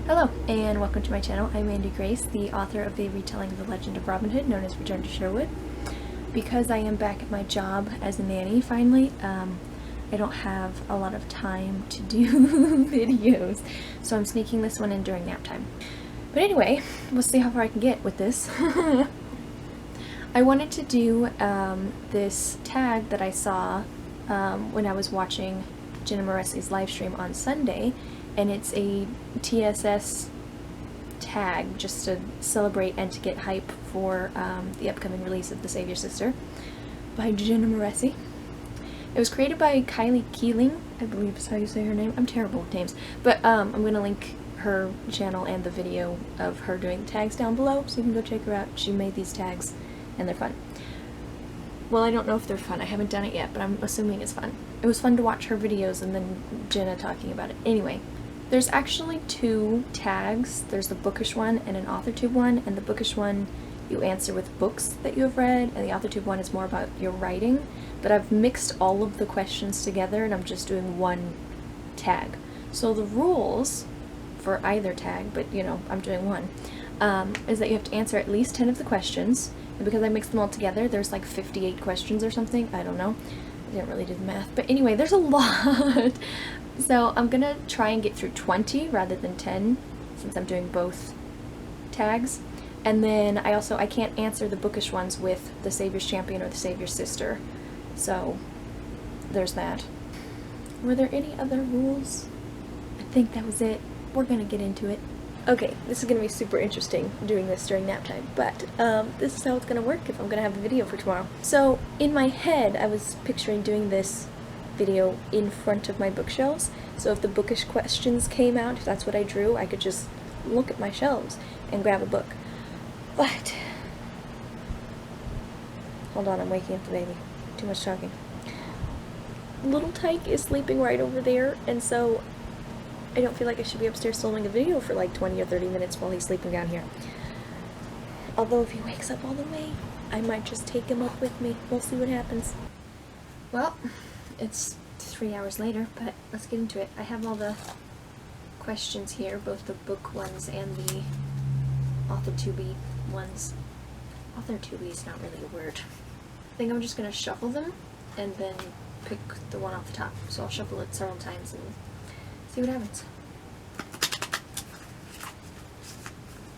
Hello, and welcome to my channel. I'm Andy Grace, the author of the retelling of the Legend of Robin Hood, known as Return to Sherwood. Because I am back at my job as a nanny, finally, I don't have a lot of time to do videos, so I'm sneaking this one in during nap time. But anyway, we'll see how far I can get with this. I wanted to do this tag that I saw when I was watching Jenna Moressi's live stream on Sunday, and it's a TSS tag just to celebrate and to get hype for the upcoming release of The Savior Sister by Jenna Moresi. It was created by Kiley Keeling, I believe is how you say her name. I'm terrible with names, but I'm going to link her channel and the video of her doing the tags down below, so you can go check her out. She made these tags and they're fun. Well, I don't know if they're fun. I haven't done it yet, but I'm assuming it's fun. It was fun to watch her videos and then Jenna talking about it. Anyway, there's actually two tags. There's the bookish one and an authortube one, and the bookish one you answer with books that you have read, and the authortube one is more about your writing. But I've mixed all of the questions together and I'm just doing one tag. So the rules for either tag, but you know, I'm doing one, is that you have to answer at least 10 of the questions. And because I mixed them all together, there's like 58 questions or something. I don't know. I didn't really do the math. But anyway, there's a lot. So I'm gonna try and get through 20 rather than 10, since I'm doing both tags. And then I can't answer the bookish ones with the Savior's Champion or the Savior's Sister. So there's that. Were there any other rules? I think that was it. We're gonna get into it. Okay, this is going to be super interesting doing this during nap time, but this is how it's going to work if I'm going to have a video for tomorrow. So in my head, I was picturing doing this video in front of my bookshelves, so if the bookish questions came out, if that's what I drew, I could just look at my shelves and grab a book. But, hold on, I'm waking up the baby. Too much talking. Little Tyke is sleeping right over there, and so I don't feel like I should be upstairs filming a video for like 20 or 30 minutes while he's sleeping down here. Although if he wakes up all the way, I might just take him up with me. We'll see what happens. Well, it's 3 hours later, but let's get into it. I have all the questions here, both the book ones and the authortube ones. Authortube is not really a word. I think I'm just going to shuffle them and then pick the one off the top. So I'll shuffle it several times and see what happens.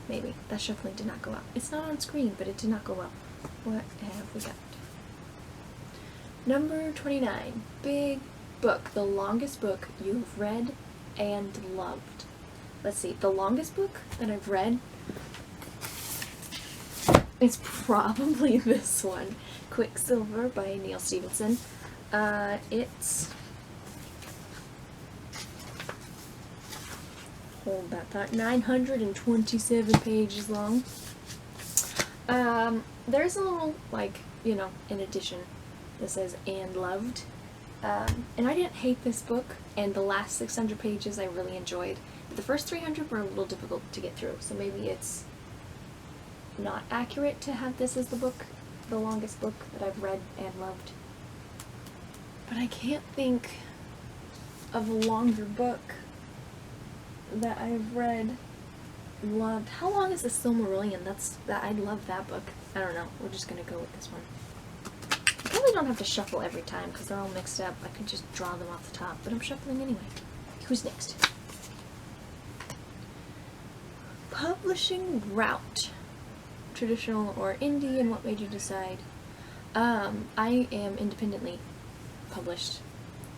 Maybe. That shuffling did not go well. It's not on screen, but it did not go well. What have we got? Number 29. Big book. The longest book you've read and loved. Let's see. The longest book that I've read is probably this one. Quicksilver by Neil Stevenson. It's... hold that thought, 927 pages long. There's a little, like, you know, in addition that says, and loved. And I didn't hate this book, and the last 600 pages I really enjoyed. But the first 300 were a little difficult to get through, so maybe it's not accurate to have this as the longest book that I've read and loved. But I can't think of a longer book that I've read and loved. How long is the Silmarillion? I love that book. I don't know. We're just gonna go with this one. I probably don't have to shuffle every time because they're all mixed up. I could just draw them off the top, but I'm shuffling anyway. Who's next? Publishing route. Traditional or indie, and what made you decide? I am independently published.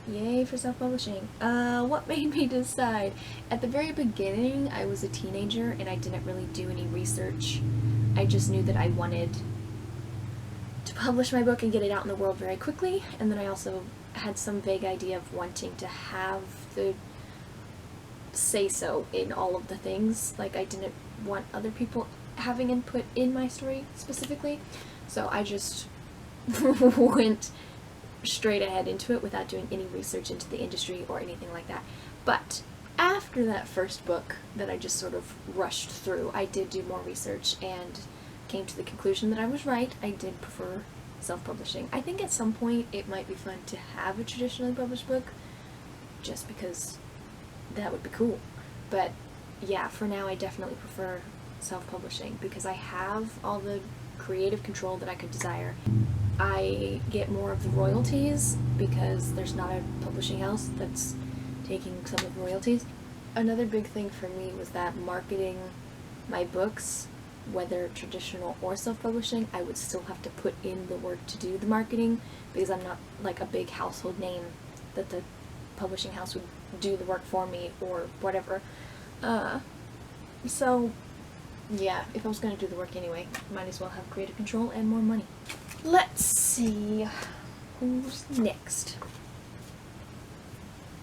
Yay for self-publishing. What made me decide? At the very beginning, I was a teenager and I didn't really do any research. I just knew that I wanted to publish my book and get it out in the world very quickly, and then I also had some vague idea of wanting to have the say-so in all of the things. Like, I didn't want other people having input in my story specifically, so I just went straight ahead into it without doing any research into the industry or anything like that. But after that first book that I just sort of rushed through, I did do more research and came to the conclusion that I was right. I did prefer self-publishing. I think at some point it might be fun to have a traditionally published book, just because that would be cool. But yeah, for now I definitely prefer self-publishing because I have all the creative control that I could desire. I get more of the royalties because there's not a publishing house that's taking some of the royalties. Another big thing for me was that marketing my books, whether traditional or self-publishing, I would still have to put in the work to do the marketing because I'm not like a big household name that the publishing house would do the work for me or whatever. So yeah, if I was going to do the work anyway, might as well have creative control and more money. Let's see, who's next?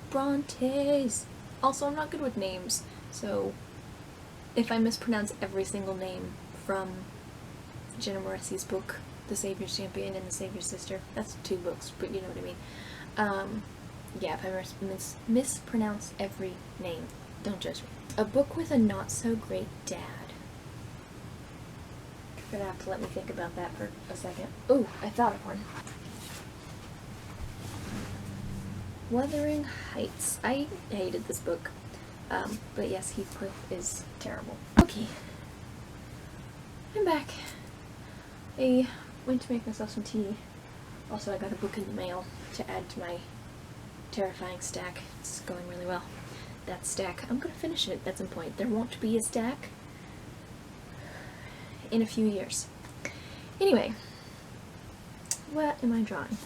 Brontes. Also, I'm not good with names, so if I mispronounce every single name from Jenna Moressi's book, The Savior's Champion and The Savior's Sister, that's 2 books, but you know what I mean. Yeah, if I mispronounce every name, don't judge me. A book with a not-so-great dad. You're gonna have to let me think about that for a second. Ooh, I thought of one. Wuthering Heights. I hated this book. But yes, Heathcliff is terrible. Okay. I'm back. I went to make myself some tea. Also, I got a book in the mail to add to my terrifying stack. It's going really well. That stack, I'm gonna finish it at some point. There won't be a stack in a few years. Anyway, what am I drawing?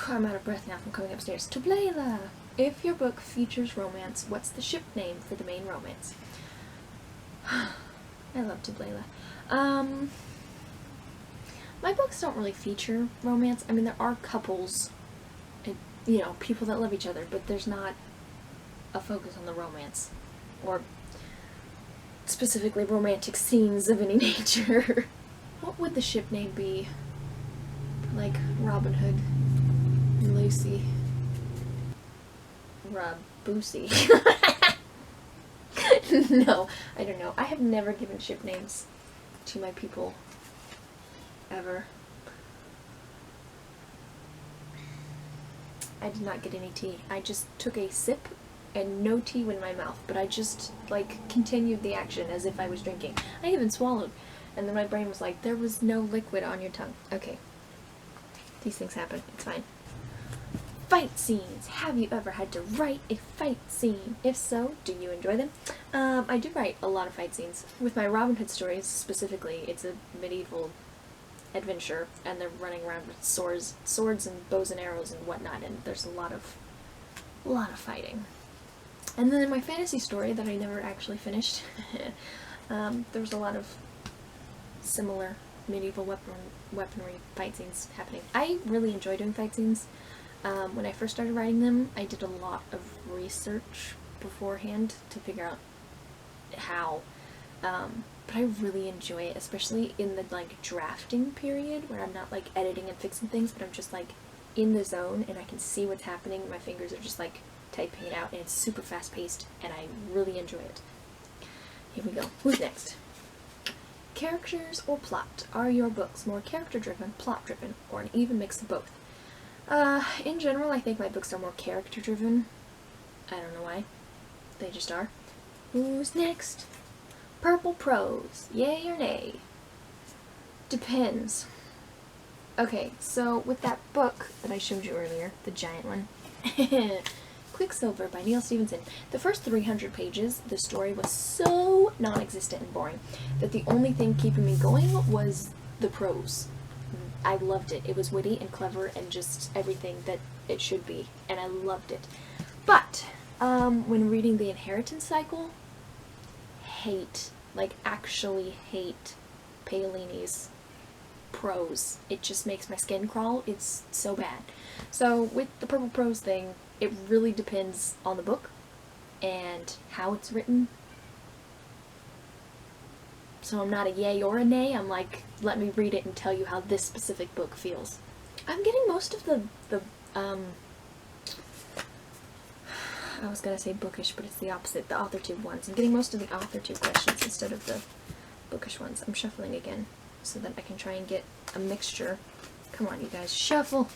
I'm out of breath now from coming upstairs. Tablayla! If your book features romance, what's the ship name for the main romance? I love Tablayla. My books don't really feature romance. I mean, there are couples, and, you know, people that love each other, but there's not a focus on the romance, or specifically romantic scenes of any nature. What would the ship name be? Like Robin Hood, Lucy, Boosie. No, I don't know. I have never given ship names to my people. Ever. I did not get any tea. I just took a sip and no tea went in my mouth, but I just, like, continued the action as if I was drinking. I even swallowed, and then my brain was like, there was no liquid on your tongue. Okay. These things happen. It's fine. Fight scenes. Have you ever had to write a fight scene? If so, do you enjoy them? I do write a lot of fight scenes. With my Robin Hood stories specifically, it's a medieval adventure, and they're running around with swords and bows and arrows and whatnot, and there's a lot of fighting. And then in my fantasy story that I never actually finished, there was a lot of similar medieval weaponry fight scenes happening. I really enjoy doing fight scenes. When I first started writing them, I did a lot of research beforehand to figure out how, but I really enjoy it, especially in the, like, drafting period, where I'm not, like, editing and fixing things, but I'm just, like, in the zone, and I can see what's happening, and my fingers are just, like, typing it out, and it's super fast-paced, and I really enjoy it. Here we go. Who's next? Characters or plot? Are your books more character-driven, plot-driven, or an even mix of both? In general, I think my books are more character-driven. I don't know why. They just are. Who's next? Purple prose. Yay or nay? Depends. Okay, so with that book that I showed you earlier, the giant one, Quicksilver by Neil Stephenson, the first 300 pages, the story was so non-existent and boring that the only thing keeping me going was the prose. I loved it. It was witty and clever and just everything that it should be, and I loved it. But when reading The Inheritance Cycle, actually hate Paolini's prose. It just makes my skin crawl. It's so bad. So with the purple prose thing, it really depends on the book and how it's written. So I'm not a yay or a nay. I'm like, let me read it and tell you how this specific book feels. I'm getting most of the I was gonna say bookish, but it's the opposite, the authortube ones. I'm getting most of the authortube questions instead of the bookish ones. I'm shuffling again so that I can try and get a mixture. Come on, you guys, shuffle!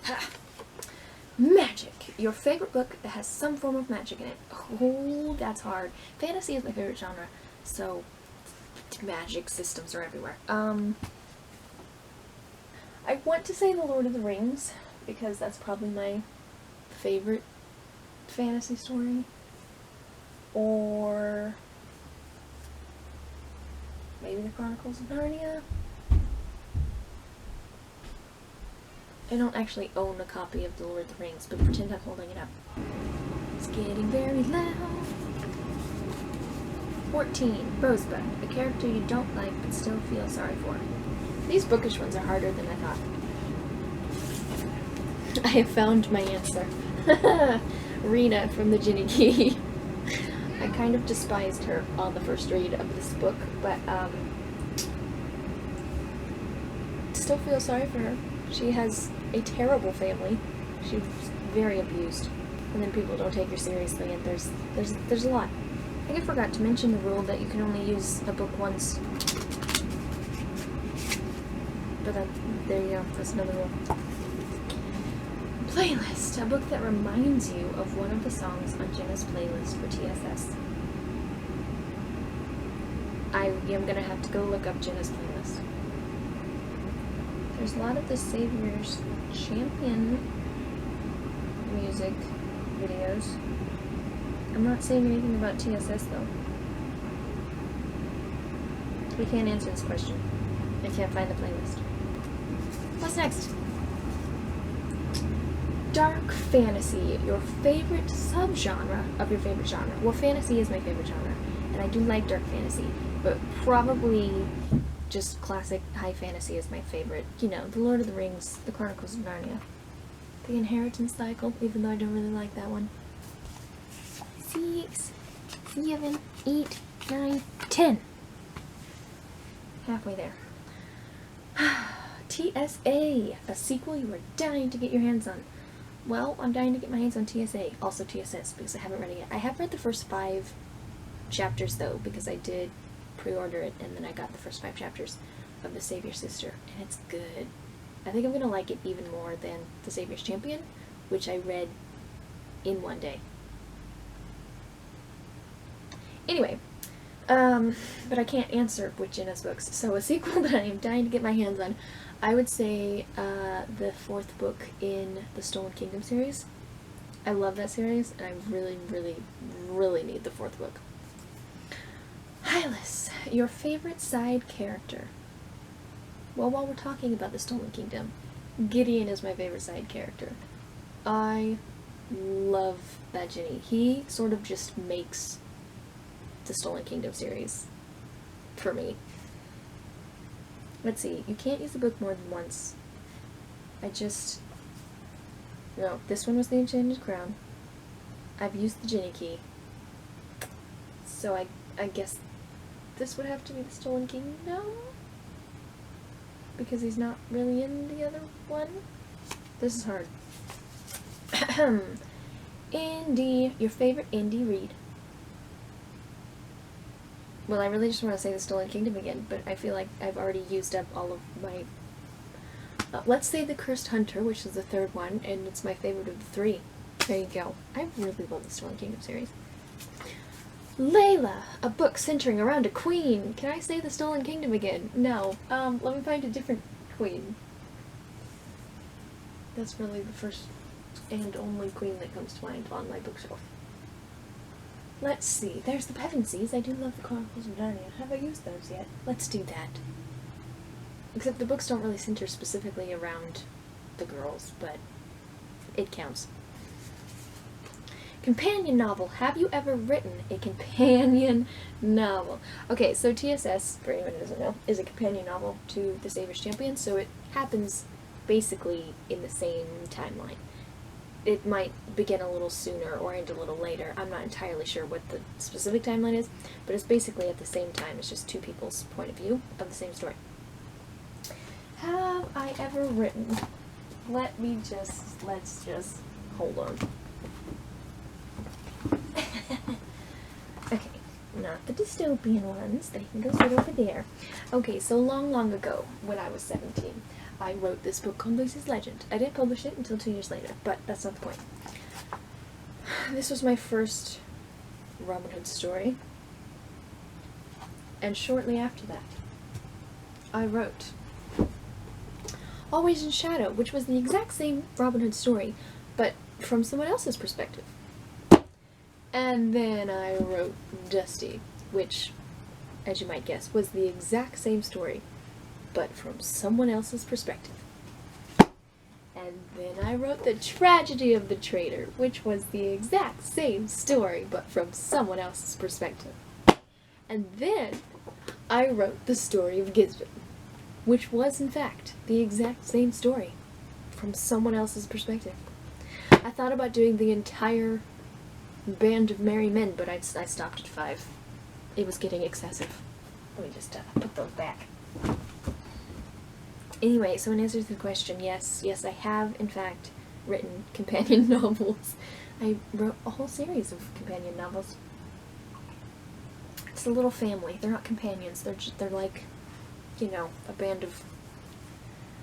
Ha! Magic. Your favorite book that has some form of magic in it. Oh, that's hard. Fantasy is my favorite genre, so magic systems are everywhere. I want to say The Lord of the Rings, because that's probably my favorite fantasy story. Or maybe The Chronicles of Narnia. I don't actually own a copy of The Lord of the Rings, but pretend I'm holding it up. It's getting very loud. 14. Rosebud. A character you don't like but still feel sorry for. These bookish ones are harder than I thought. I have found my answer. Rena from the Jenny Key. I kind of despised her on the first read of this book, but still feel sorry for her. She has a terrible family. She's very abused, and then people don't take her seriously, and there's a lot. I think I forgot to mention the rule that you can only use a book once. But there you go. That's another rule. Playlist. A book that reminds you of one of the songs on Jenna's playlist for TSS. I am gonna have to go look up Jenna's playlist. There's a lot of the Savior's Champion music videos. I'm not saying anything about TSS though. We can't answer this question. I can't find the playlist. What's next? Dark fantasy. Your favorite subgenre of your favorite genre. Well, fantasy is my favorite genre, and I do like dark fantasy, but probably just classic high fantasy is my favorite. You know, The Lord of the Rings, The Chronicles of Narnia, The Inheritance Cycle, even though I don't really like that one. 6, 7, 8, 9, 10. Halfway there. TSA, a sequel you are dying to get your hands on. Well, I'm dying to get my hands on TSA, also TSS, because I haven't read it yet. I have read the first 5 chapters, though, because I did pre-order it, and then I got the first 5 chapters of The Savior's Sister, and it's good. I think I'm going to like it even more than The Savior's Champion, which I read in one day. Anyway, but I can't answer with Jenna's books, so a sequel that I am dying to get my hands on, I would say the 4th book in the Stolen Kingdom series. I love that series, and I really, really, really need the 4th book. Hylas, your favorite side character. Well, while we're talking about the Stolen Kingdom, Gideon is my favorite side character. I love that Jenny. He sort of just makes the Stolen Kingdom series for me. Let's see, you can't use the book more than once. No, this one was the Enchanted Crown. I've used the Jenny Key. So I guess this would have to be the Stolen Kingdom? Because he's not really in the other one? This is hard. Indie, your favorite indie read. Well, I really just want to say the Stolen Kingdom again, but I feel like I've already used up all of my... let's say The Cursed Hunter, which is the 3rd one, and it's my favorite of the 3. There you go. I really love the Stolen Kingdom series. Layla, a book centering around a queen. Can I say the Stolen Kingdom again? No. Let me find a different queen. That's really the first and only queen that comes to mind on my bookshelf. Let's see. There's the Pevensies. I do love the Chronicles of Narnia. Have I used those yet? Let's do that. Except the books don't really center specifically around the girls, but it counts. Companion novel. Have you ever written a companion novel? Okay, so TSS, for anyone who doesn't know, is a companion novel to The Savior's Champion, so it happens basically in the same timeline. It might begin a little sooner or end a little later. I'm not entirely sure what the specific timeline is, but it's basically at the same time. It's just 2 people's point of view of the same story. Have I ever written? Let's just hold on. Okay, not the dystopian ones. They can go right over there. Okay, so long ago, when I was 17, I wrote this book called Lucy's Legend. I didn't publish it until 2 years later, but that's not the point. This was my first Robin Hood story, and shortly after that, I wrote Always in Shadow, which was the exact same Robin Hood story, but from someone else's perspective. And then I wrote Dusty, which, as you might guess, was the exact same story, but from someone else's perspective. And then I wrote The Tragedy of the Traitor, which was the exact same story, but from someone else's perspective. And then I wrote The Story of Gisborne, which was, in fact, the exact same story, from someone else's perspective. I thought about doing the entire Band of Merry Men, but I stopped at 5. It was getting excessive. Let me just put those back. Anyway, so in answer to the question, yes, I have, in fact, written companion novels. I wrote a whole series of companion novels. It's a little family. They're not companions. They're like, you know, a band of...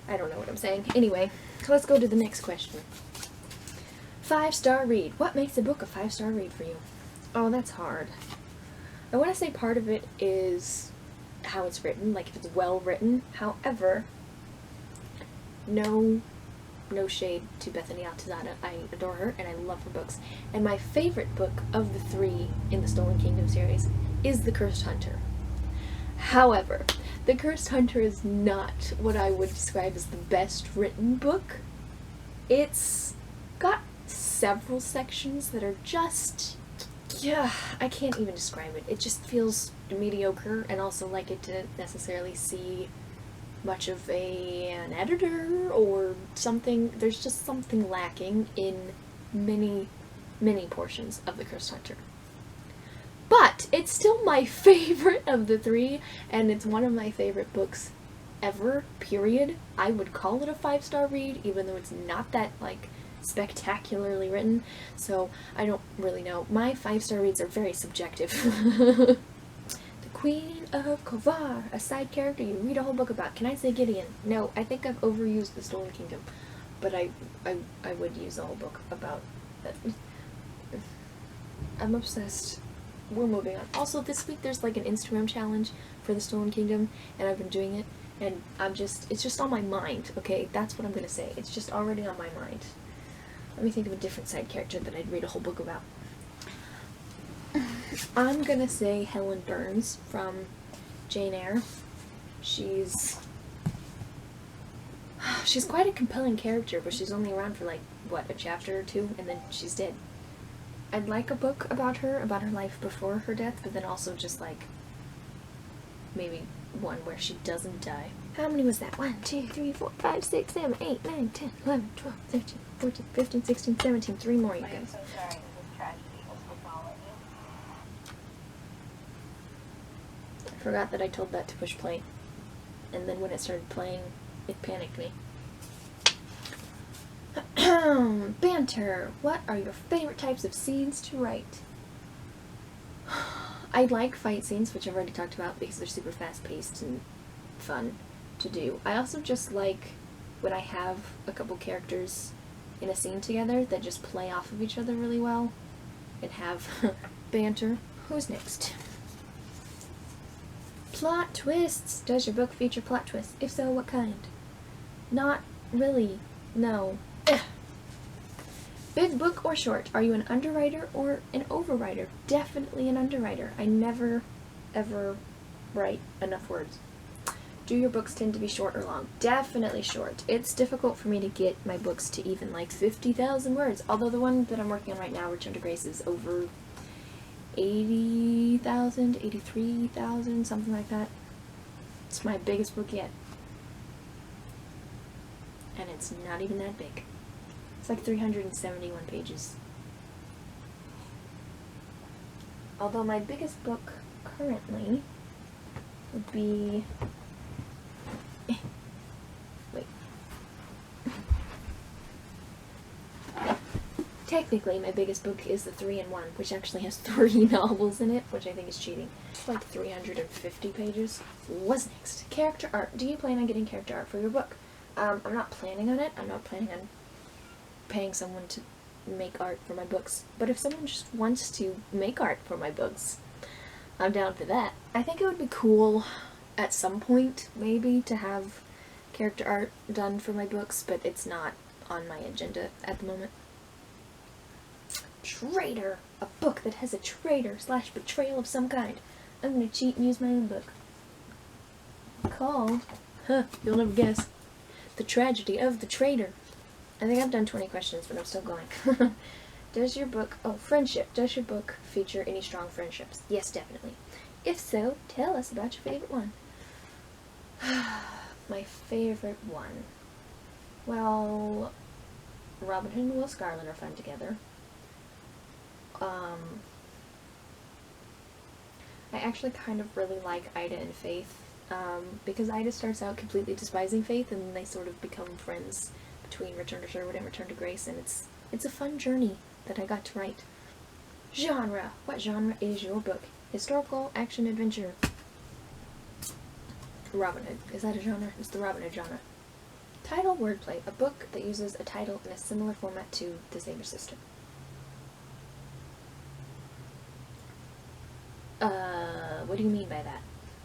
I don't know what I'm saying. Anyway, let's go to the next question. 5-star read. What makes a book a 5-star read for you? Oh, that's hard. I want to say part of it is how it's written, like if it's well written. However, no shade to Bethany Altazada. I adore her and I love her books. And my favorite book of the 3 in the Stolen Kingdom series is The Cursed Hunter. However, The Cursed Hunter is not what I would describe as the best written book. It's got several sections that are just... yeah, I can't even describe it. It just feels mediocre, and also like it didn't necessarily see much of an editor or something. There's just something lacking in many portions of The Cursed Hunter. But it's still my favorite of the 3, and it's one of my favorite books ever, period. I would call it a 5-star read, even though it's not that, like, spectacularly written, so I don't really know. My 5-star reads are very subjective. The Queen of Kovar, a side character you read a whole book about. Can I say Gideon? No, I think I've overused the Stolen Kingdom, but I would use a whole book about that. I'm obsessed. We're moving on. Also, this week there's like an Instagram challenge for the Stolen Kingdom, and I've been doing it, and it's just on my mind, okay? That's what I'm gonna say. It's just already on my mind. Let me think of a different side character that I'd read a whole book about. I'm gonna say Helen Burns from Jane Eyre. She's quite a compelling character, but she's only around for like, what, a chapter or 2, and then she's dead. I'd like a book about her life before her death, but then also just like, maybe one where she doesn't die. How many was that? 1, 2, 3, 4, 5, 6, 7, 8, 9, 10, 11, 12, 13, 14, 15, 16, 17. 3 more, you guys. I forgot that I told that to push play. And then when it started playing, it panicked me. Banter. What are your favorite types of scenes to write? I like fight scenes, which I've already talked about because they're super fast-paced and fun to do. I also just like when I have a couple characters in a scene together that just play off of each other really well and have banter. Who's next? Plot twists. Does your book feature plot twists? If so, what kind? Not really. No. Ugh. Big book or short? Are you an underwriter or an overwriter? Definitely an underwriter. I never, ever write enough words. Do your books tend to be short or long? Definitely short. It's difficult for me to get my books to even like 50,000 words, although the one that I'm working on right now, Return to Grace, is over 80,000, 83,000, something like that. It's my biggest book yet. And it's not even that big. It's like 371 pages. Although my biggest book currently would be... wait. Technically, my biggest book is the 3-in-1, which actually has 3 novels in it, which I think is cheating. It's like 350 pages. What's next? Character art. Do you plan on getting character art for your book? I'm not planning on it. I'm not planning on paying someone to make art for my books. But if someone just wants to make art for my books, I'm down for that. I think it would be cool at some point, maybe, to have character art done for my books, but it's not on my agenda at the moment. Traitor! A book that has a traitor/betrayal of some kind. I'm gonna cheat and use my own book. Called, you'll never guess, The Tragedy of the Traitor. I think I've done 20 questions, but I'm still going. Does your book, friendship, does your book feature any strong friendships? Yes, definitely. If so, tell us about your favorite one. My favorite one. Well, Robin Hood and Will Scarlet are fun together. I actually kind of really like Ida and Faith, because Ida starts out completely despising Faith, and then they sort of become friends between Return to Sherwood and Return to Grace, and it's a fun journey that I got to write. Genre. What genre is your book? Historical, action, adventure. Robin Hood. Is that a genre? It's the Robin Hood genre. Title, wordplay. A book that uses a title in a similar format to The Savior Sister. What do you mean by that?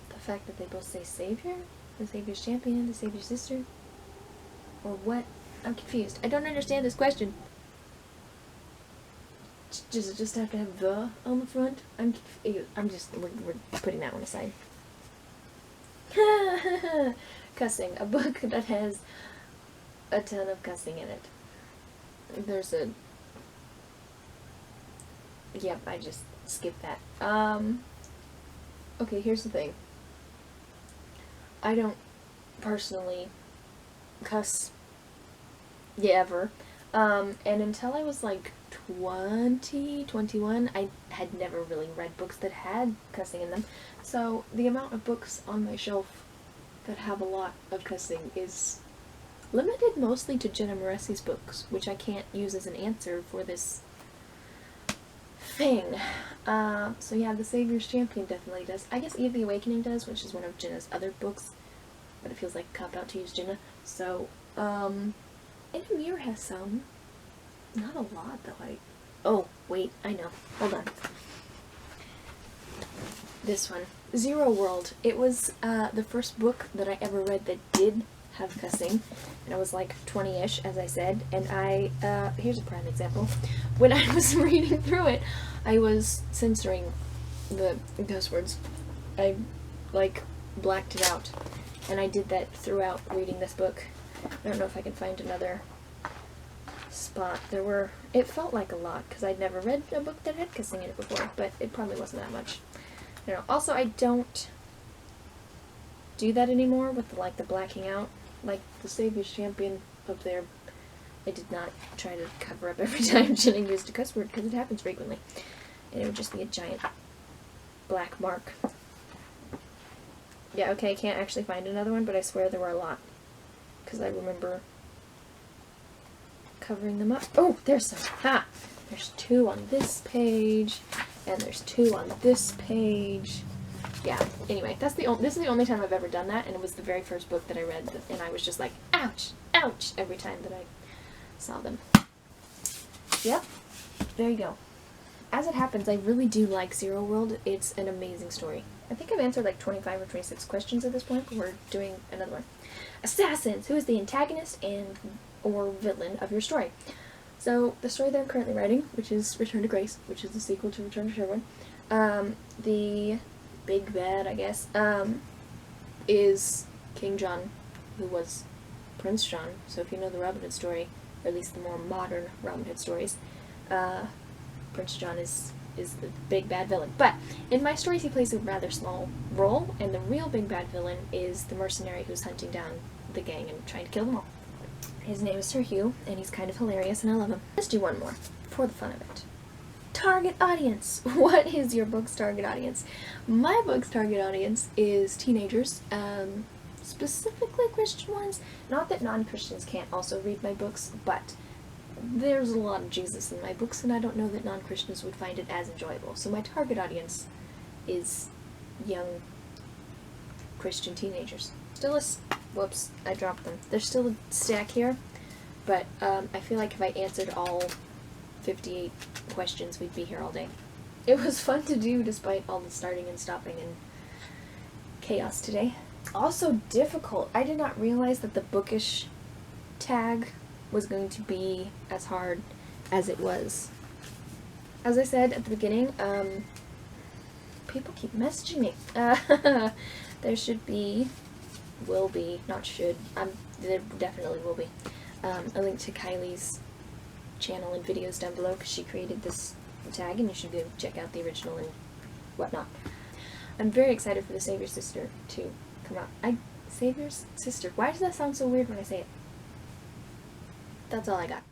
The fact that they both say Savior? The Savior's Champion? The Savior's Sister? Or what? I'm confused. I don't understand this question. Does it just have to have the on the front? I'm just, we're putting that one aside. Cussing. A book that has a ton of cussing in it. There's a... Yep, I just skipped that. Okay, here's the thing. I don't personally cuss ever. And until I was like 20, 21, I had never really read books that had cussing in them. So the amount of books on my shelf that have a lot of cussing is limited mostly to Jenna Moressi's books, which I can't use as an answer for this thing. So yeah, The Savior's Champion definitely does. I guess Eve the Awakening does, which is one of Jenna's other books, but it feels like a cop-out to use Jenna. So, and Amir has some. Not a lot, though. Oh, wait, I know. Hold on. This one. Zero World. It was the first book that I ever read that did have cussing, and I was like 20-ish, as I said, and here's a prime example. When I was reading through it, I was censoring the cuss words. I, like, blacked it out, and I did that throughout reading this book. I don't know if I can find another spot. It felt like a lot, because I'd never read a book that had cussing in it before, but it probably wasn't that much. I don't know. Also, I don't do that anymore with the blacking out. Like The Savior's Champion up there, I did not try to cover up every time Jenna used a cuss word, because it happens frequently. And it would just be a giant black mark. Yeah, okay, I can't actually find another one, but I swear there were a lot. Because I remember covering them up. Oh, there's some. Ha! There's 2 on this page, and there's 2 on this page. Yeah, anyway, this is the only time I've ever done that, and it was the very first book that I read, and I was just like, ouch, ouch, every time that I saw them. Yep, there you go. As it happens, I really do like Zero World. It's an amazing story. I think I've answered like 25 or 26 questions at this point, but we're doing another one. Assassins! Who is the antagonist or villain of your story? So, the story that I'm currently writing, which is Return to Grace, which is the sequel to Return to Sherwood, the big bad, I guess, is King John, who was Prince John. So if you know the Robin Hood story, or at least the more modern Robin Hood stories, Prince John is the big bad villain. But in my stories he plays a rather small role, and the real big bad villain is the mercenary who's hunting down the gang and trying to kill them all. His name is Sir Hugh, and he's kind of hilarious, and I love him. Let's do one more, for the fun of it. Target audience. What is your book's target audience? My book's target audience is teenagers, specifically Christian ones. Not that non-Christians can't also read my books, but there's a lot of Jesus in my books, and I don't know that non-Christians would find it as enjoyable. So my target audience is young Christian teenagers. Still a Whoops, I dropped them. There's still a stack here, but I feel like if I answered all 58 questions, we'd be here all day. It was fun to do despite all the starting and stopping and chaos today. Also difficult. I did not realize that the bookish tag was going to be as hard as it was. As I said at the beginning, people keep messaging me. There should be, will be, not should, there definitely will be, a link to Kiley's channel and videos down below, because she created this tag, and you should go check out the original and whatnot. I'm very excited for the Savior's Sister to come out. Savior's Sister, why does that sound so weird when I say it? That's all I got.